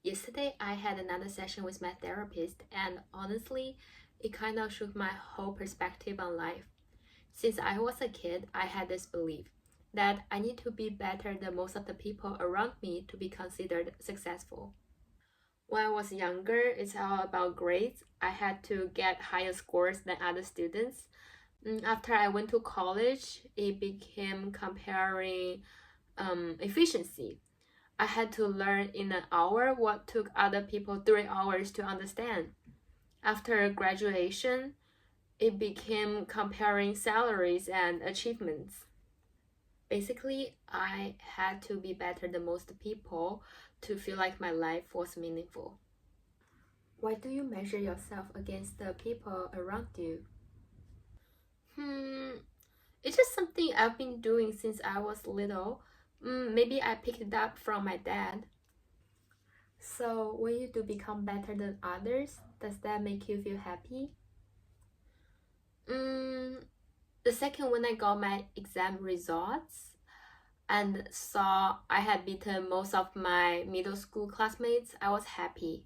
Yesterday, I had another session with my therapist, and honestly, it kind of shook my whole perspective on life. Since I was a kid, I had this belief that I need to be better than most of the people around me to be considered successful. When I was younger, it's all about grades. I had to get higher scores than other students. After I went to college, it became comparing efficiency. I had to learn in an hour what took other people 3 hours to understand. After graduation, it became comparing salaries and achievements. Basically, I had to be better than most people to feel like my life was meaningful. Why do you measure yourself against the people around you? Hmm, it's just something I've been doing since I was little. Maybe I picked it up from my dad. So, when you do become better than others, does that make you feel happy? Mm, the second when I got my exam results and saw I had beaten most of my middle school classmates, I was happy.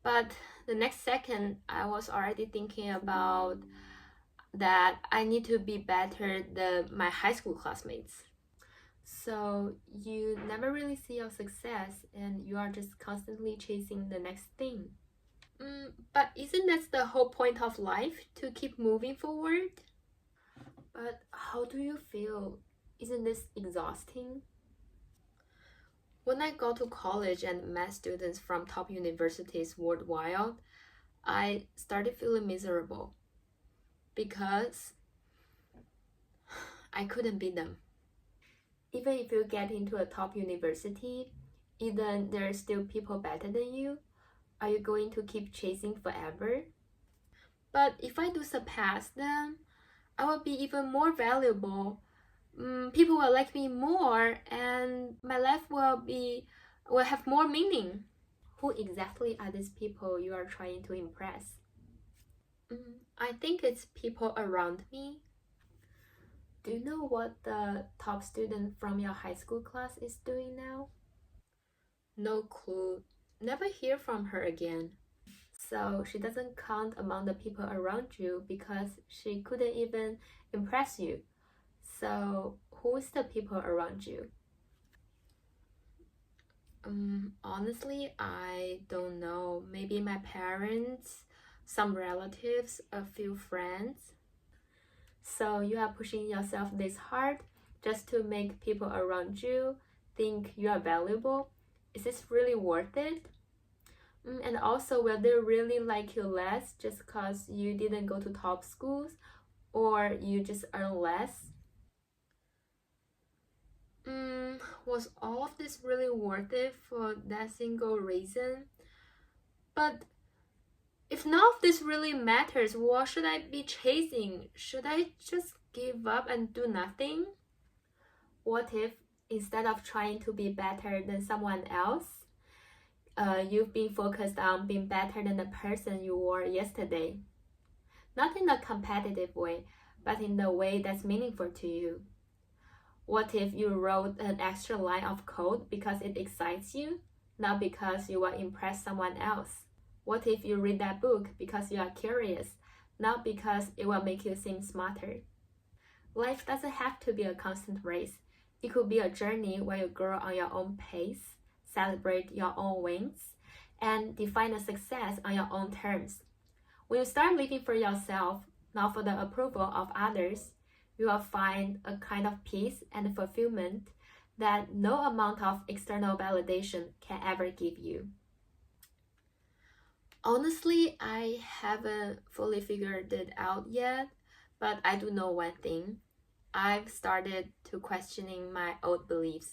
But the next second, I was already thinking about that I need to be better than my high school classmates. So you never really see your success and you are just constantly chasing the next thing. But isn't that the whole point of life, to keep moving forward? But how do you feel? Isn't this exhausting? When I go to college and met students from top universities worldwide, I started feeling miserable because I couldn't beat them. Even if you get into a top university, even there are still people better than you, are you going to keep chasing forever? But if I do surpass them, I will be even more valuable. People will like me more, and my life will have more meaning. Who exactly are these people you are trying to impress? I think it's people around me. Do you know what the top student from your high school class is doing now? No clue. Never hear from her again. So she doesn't count among the people around you because she couldn't even impress you. So who is the people around you? Honestly, I don't know. Maybe my parents, some relatives, a few friends. So you are pushing yourself this hard just to make people around you think you are valuable. Is this really worth it? And also, will they really like you less just because you didn't go to top schools or you just earn less? Was all of this really worth it for that single reason? But if none of this really matters, what should I be chasing? Should I just give up and do nothing? What if instead of trying to be better than someone else, you've been focused on being better than the person you were yesterday? Not in a competitive way, but in the way that's meaningful to you. What if you wrote an extra line of code because it excites you, not because you want to impress someone else? What if you read that book because you are curious, not because it will make you seem smarter? Life doesn't have to be a constant race. It could be a journey where you grow on your own pace, celebrate your own wins, and define a success on your own terms. When you start living for yourself, not for the approval of others, you will find a kind of peace and fulfillment that no amount of external validation can ever give you. Honestly, I haven't fully figured it out yet, but I do know one thing. I've started to questioning my old beliefs.